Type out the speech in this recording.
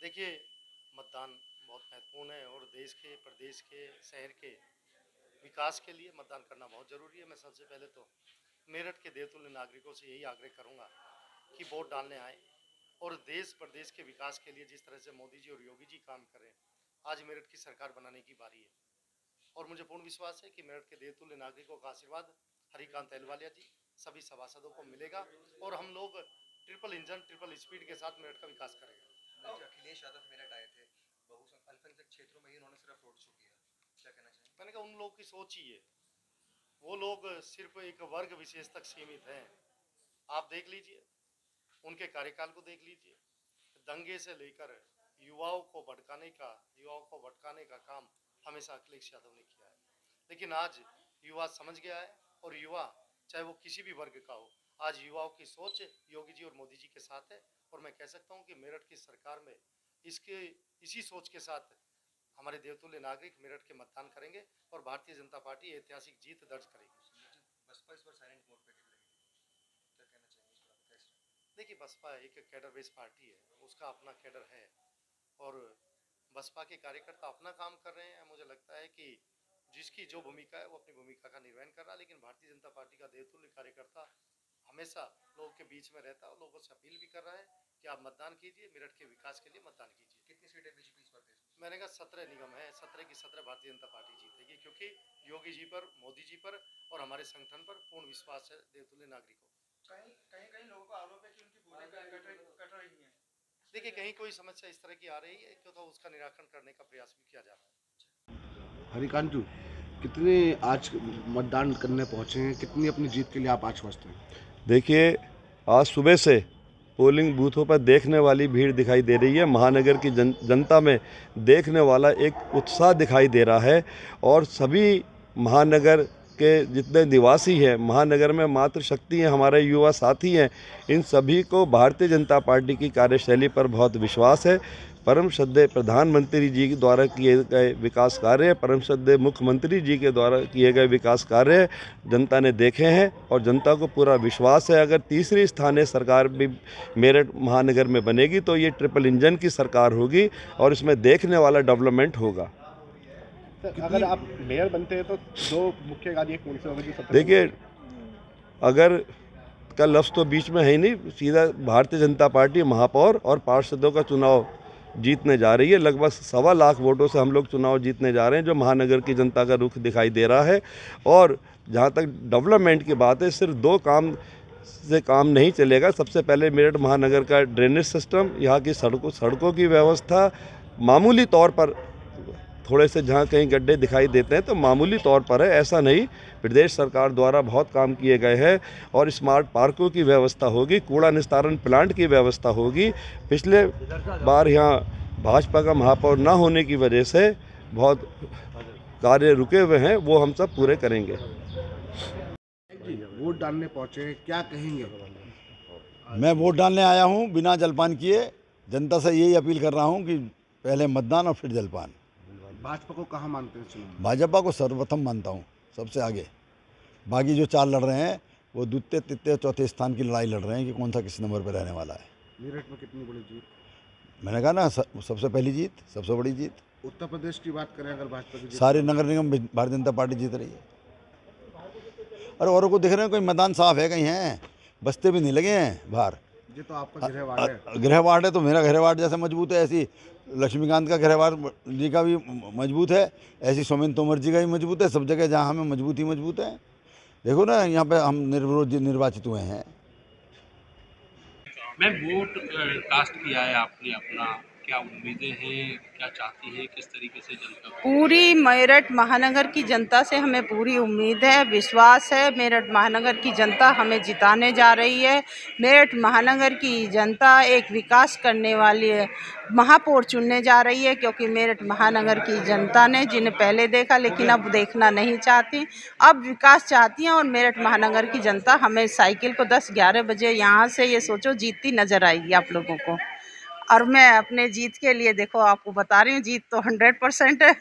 देखिए, मतदान बहुत महत्वपूर्ण है और देश के, प्रदेश के, शहर के विकास के लिए मतदान करना बहुत ज़रूरी है। मैं सबसे पहले तो मेरठ के देवतुल्य नागरिकों से यही आग्रह करूंगा कि वोट डालने आए और देश प्रदेश के विकास के लिए जिस तरह से मोदी जी और योगी जी काम कर रहे हैं, आज मेरठ की सरकार बनाने की बारी है। और मुझे पूर्ण विश्वास है कि मेरठ के देवतुल्य नागरिकों का आशीर्वाद हरिकांत अहलुवालिया जी, सभी सभासदों को मिलेगा और हम लोग ट्रिपल इंजन, ट्रिपल स्पीड के साथ मेरठ का विकास करेंगे। अखिलेश यादव मेरठ आए थे, अल्पसंख्यक क्षेत्रों में ही उन्होंने सिर्फ रोड शो किया, क्या कहना चाहिए? मैंने कहा उन लोगों की सोच ही है, वो लोग सिर्फ एक वर्ग विशेष तक सीमित हैं। आप देख लीजिए, उनके कार्यकाल को देख लीजिए, दंगे से लेकर युवाओं को भटकाने का काम हमेशा अखिलेश यादव ने किया है। लेकिन आज युवा समझ गया है और युवा चाहे वो किसी भी वर्ग का हो, आज युवाओं की सोच योगी जी और मोदी जी के साथ है। और मैं कह सकता हूं कि मेरठ की सरकार में इसी सोच के साथ हमारे देवतुल्य नागरिक मेरठ के मतदान करेंगे और भारतीय जनता पार्टी ऐतिहासिक जीत दर्ज करेगी। बसपा इस बार साइलेंट मोड पे दिख रही है, क्या कहना चाहिए? देखिए, बसपा एक कैडर बेस्ड पार्टी है, उसका अपना कैडर है और बसपा के कार्यकर्ता अपना काम कर रहे हैं। मुझे लगता है कि जिसकी जो भूमिका है वो अपनी भूमिका का निर्वहन कर रहा है, लेकिन भारतीय जनता पार्टी का देवतुल्य कार्यकर्ता हमेशा लोगों के बीच में रहता है और लोगों से अपील भी कर रहा है कि आप मतदान कीजिए, मेरठ के विकास के लिए मतदान कीजिए। कितनी सीटें बीजेपी इस बार देश में? मैंने कहा 17 निगम है, 17 की 17 भारतीय जनता पार्टी जीतेगी, क्योंकि योगी जी पर, मोदी जी पर और हमारे संगठन पर पूर्ण विश्वास है देवतुल्य नागरिकों। कहीं कहीं कहीं लोगों का आरोप है कि उनकी बोली कट रही है। देखिए, कहीं कोई समस्या इस तरह की आ रही है तो उसका निराकरण करने का प्रयास भी किया जा रहा है। हरिकांत जी, कितने आज मतदान करने पहुंचे हैं, कितनी अपनी जीत के लिए आप आश्वस्त हैं? देखिए, आज सुबह से पोलिंग बूथों पर देखने वाली भीड़ दिखाई दे रही है। महानगर की जनता में देखने वाला एक उत्साह दिखाई दे रहा है और सभी महानगर के जितने निवासी हैं, महानगर में मातृशक्ति हैं, हमारे युवा साथी हैं, इन सभी को भारतीय जनता पार्टी की कार्यशैली पर बहुत विश्वास है। परम श्रद्धेय प्रधानमंत्री जी के द्वारा किए गए विकास कार्य, परम श्रद्धेय मुख्यमंत्री जी के द्वारा किए गए विकास कार्य जनता ने देखे हैं और जनता को पूरा विश्वास है अगर तीसरी स्थानीय सरकार भी मेरठ महानगर में बनेगी तो ये ट्रिपल इंजन की सरकार होगी और इसमें देखने वाला डेवलपमेंट होगा। अगर आप मेयर बनते हैं तो दो मुख्य कार्य कौन से होंगे? देखिए, अगर का लफ्ज़ तो बीच में है ही नहीं, सीधा भारतीय जनता पार्टी महापौर और पार्षदों का चुनाव जीतने जा रही है। लगभग 1.25 लाख वोटों से हम लोग चुनाव जीतने जा रहे हैं, जो महानगर की जनता का रुख दिखाई दे रहा है। और जहाँ तक डेवलपमेंट की बात है, सिर्फ 2 काम से काम नहीं चलेगा। सबसे पहले मेरठ महानगर का ड्रेनेज सिस्टम, यहाँ की सड़कों की व्यवस्था, मामूली तौर पर थोड़े से जहाँ कहीं गड्ढे दिखाई देते हैं तो मामूली तौर पर है, ऐसा नहीं। प्रदेश सरकार द्वारा बहुत काम किए गए हैं और स्मार्ट पार्कों की व्यवस्था होगी, कूड़ा निस्तारण प्लांट की व्यवस्था होगी। पिछले बार यहाँ भाजपा का महापौर ना होने की वजह से बहुत कार्य रुके हुए हैं, वो हम सब पूरे करेंगे। वोट डालने पहुंचे हैं, क्या कहेंगे? मैं वोट डालने आया हूं बिना जलपान किए। जनता से यही अपील कर रहा हूं कि पहले मतदान और फिर जलपान। भाजपा को कहाँ मानते हैं चुनाव? भाजपा को सर्वप्रथम मानता हूं, सबसे आगे। बाकी जो 4 लड़ रहे हैं वो द्वितीय, तृतीय, चौथे स्थान की लड़ाई लड़ रहे हैं कि कौन सा किस नंबर पर रहने वाला है। मेरठ में कितनी बड़ी जीत? मैंने कहा ना, सबसे पहली जीत, सबसे बड़ी जीत। उत्तर प्रदेश की बात करें अगर भाजपा की जीत, सारे नगर निगम भारतीय जनता पार्टी जीत रही है। और औरों को दिख रहे हैं कोई मैदान साफ है, कहीं हैं, बस्ते भी नहीं लगे हैं बाहर। ये तो आपका गृह वार्ड है। गृह वार्ड है तो मेरा गृह वार्ड जैसे मजबूत है, ऐसी लक्ष्मीकांत का गृह वार्ड जी का भी मजबूत है, ऐसी सोमेन तोमर जी का भी मजबूत है। सब जगह जहाँ हमें मजबूत ही मजबूत है। देखो ना, यहाँ पे हम निर्विरोध निर्वाचित हुए हैं। मैं वोट कास्ट किया है आपने अपना, क्या उम्मीदें हैं, क्या चाहती हैं, किस तरीके से जनता पूरी मेरठ महानगर की जनता से हमें पूरी उम्मीद है, विश्वास है। मेरठ महानगर की जनता हमें जिताने जा रही है। मेरठ महानगर की जनता एक विकास करने वाली महापौर चुनने जा रही है, क्योंकि मेरठ महानगर की जनता ने जिन्हें पहले देखा लेकिन अब देखना नहीं चाहती, अब विकास चाहती हैं। और मेरठ महानगर की जनता हमें साइकिल को 10-11 बजे यहाँ से ये सोचो जीतती नज़र आएगी आप लोगों को। और मैं अपने जीत के लिए, देखो आपको बता रही हूँ, जीत तो 100% है।